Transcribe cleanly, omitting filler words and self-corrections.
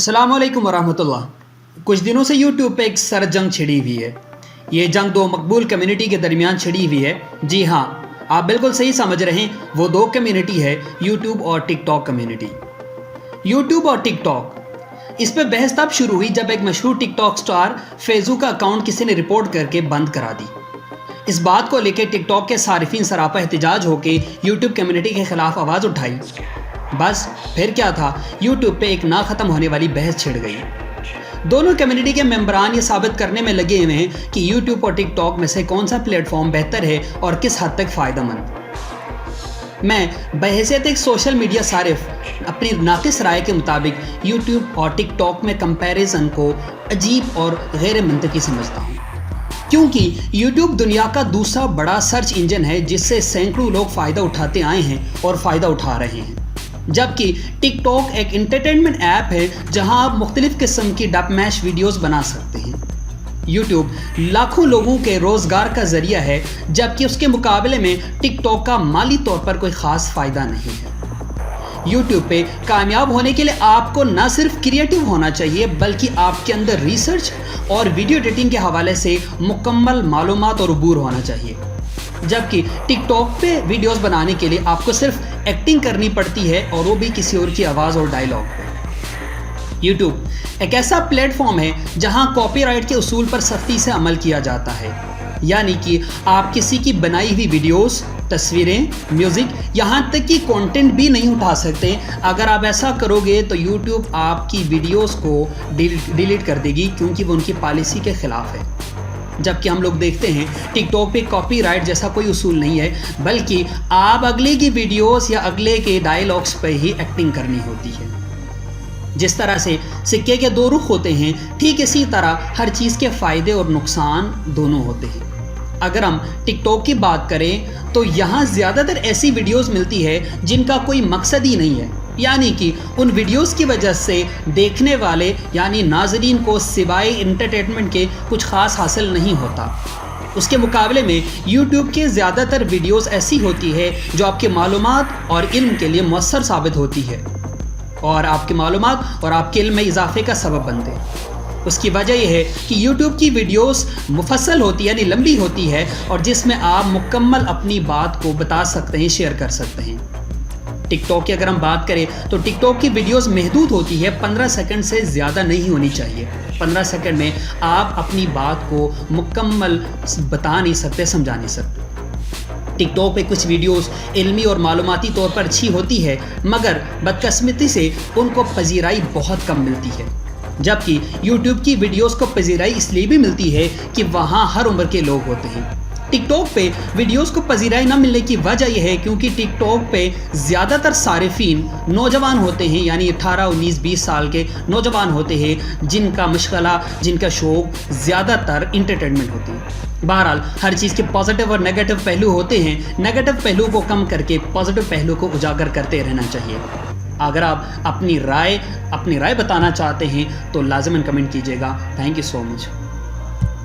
अस्सलाम वालेकुम वरहमतुल्लाह। कुछ दिनों से यूट्यूब पे एक सर जंग छिड़ी हुई है। ये जंग दो मकबूल कम्युनिटी के दरमियान छिड़ी हुई है। जी हाँ, आप बिल्कुल सही समझ रहे हैं, वो दो कम्युनिटी है, यूट्यूब और टिकटॉक कम्युनिटी। यूट्यूब और टिकटॉक, इस पे बहस तब शुरू हुई जब एक मशहूर टिकटॉक स्टार फेजू का अकाउंट किसी ने रिपोर्ट करके बंद करा दी। इस बात को लेकर टिकटॉक के सारिफीन सरापा एहतजाज होकर यूट्यूब कम्युनिटी के खिलाफ आवाज़ उठाई। बस फिर क्या था, यूट्यूब पे एक ना ख़त्म होने वाली बहस छिड़ गई। दोनों कम्युनिटी के मेंबरान ये साबित करने में लगे हुए हैं कि यूट्यूब और टिकटॉक में से कौन सा प्लेटफॉर्म बेहतर है और किस हद तक फ़ायदेमंद। मैं बहैसियत एक सोशल मीडिया सारिफ अपनी नाक़िस राय के मुताबिक यूट्यूब और टिकटॉक में कंपैरिजन को अजीब और गैर मंतकी समझता हूँ, क्योंकि यूट्यूब दुनिया का दूसरा बड़ा सर्च इंजन है जिससे सैकड़ों लोग फ़ायदा उठाते आए हैं और फ़ायदा उठा रहे हैं, जबकि टिकटॉक एक इंटरटेनमेंट ऐप है जहां आप मुख्तलिफ़ किस्म की डब मैश वीडियोस बना सकते हैं। यूट्यूब लाखों लोगों के रोज़गार का ज़रिया है, जबकि उसके मुकाबले में टिकटॉक का माली तौर पर कोई ख़ास फ़ायदा नहीं है। यूट्यूब पे कामयाब होने के लिए आपको न सिर्फ क्रिएटिव होना चाहिए, बल्कि आपके अंदर रिसर्च और वीडियो एडिटिंग के हवाले से मुकम्मल मालूमात और अबूर होना चाहिए। जबकि टिकटॉक पे वीडियोस बनाने के लिए आपको सिर्फ एक्टिंग करनी पड़ती है, और वो भी किसी और की आवाज़ और डायलॉग पे। यूट्यूब एक ऐसा प्लेटफॉर्म है जहां कॉपीराइट के उसूल पर सख्ती से अमल किया जाता है, यानी कि आप किसी की बनाई हुई वीडियोस, तस्वीरें, म्यूज़िक, यहाँ तक कि कंटेंट भी नहीं उठा सकते। अगर आप ऐसा करोगे तो यूट्यूब आपकी वीडियोस को डिलीट कर देगी, क्योंकि वो उनकी पॉलिसी के ख़िलाफ़ है। जबकि हम लोग देखते हैं टिकटॉक पे कॉपीराइट जैसा कोई उसूल नहीं है, बल्कि आप अगले की वीडियोस या अगले के डायलॉग्स पे ही एक्टिंग करनी होती है। जिस तरह से सिक्के के दो रुख होते हैं, ठीक इसी तरह हर चीज़ के फ़ायदे और नुकसान दोनों होते हैं। अगर हम टिकटॉक की बात करें तो यहाँ ज़्यादातर ऐसी वीडियोस मिलती है जिनका कोई मकसद ही नहीं है, यानी कि उन वीडियोस की वजह से देखने वाले यानी नाज़रीन को सिवाय इंटरटेनमेंट के कुछ ख़ास हासिल नहीं होता। उसके मुकाबले में यूट्यूब के ज़्यादातर वीडियोस ऐसी होती है जो आपके मालूमात और इल्म के लिए मुअस्सर साबित होती है, और आपके मालूमात और आपके इल्म में इजाफे का सबब बनते हैं। उसकी वजह यह है कि YouTube की वीडियोस मुफस्सल होती है, यानी लंबी होती है, और जिसमें आप मुकम्मल अपनी बात को बता सकते हैं, शेयर कर सकते हैं। टिकटॉक की अगर हम बात करें तो टिकटॉक की वीडियोस महदूद होती है, 15 सेकंड से ज़्यादा नहीं होनी चाहिए। 15 सेकंड में आप अपनी बात को मुकम्मल बता नहीं सकते, समझा नहीं सकते। टिकटॉक पे कुछ वीडियोस इल्मी और मालूमाती तौर पर अच्छी होती है, मगर बदकिस्मती से उनको पजीराई बहुत कम मिलती है। जबकि यूट्यूब की वीडियोस को पजीराई इसलिए भी मिलती है कि वहाँ हर उम्र के लोग होते हैं। टिकटॉक पे वीडियोस को पजीराई न मिलने की वजह यह है क्योंकि टिकटॉक पे ज़्यादातर सारिफीन नौजवान होते हैं, यानी 18, 19, 20 साल के नौजवान होते हैं, जिनका मशगला, जिनका शौक ज़्यादातर इंटरटेनमेंट होती है। बहरहाल हर चीज़ के पॉजिटिव और नेगेटिव पहलू होते हैं, नेगेटिव पहलू को कम करके पॉजिटिव पहलू को उजागर करते रहना चाहिए। अगर आप अपनी राय बताना चाहते हैं तो लाज़िमन कमेंट कीजिएगा। Thank you so much.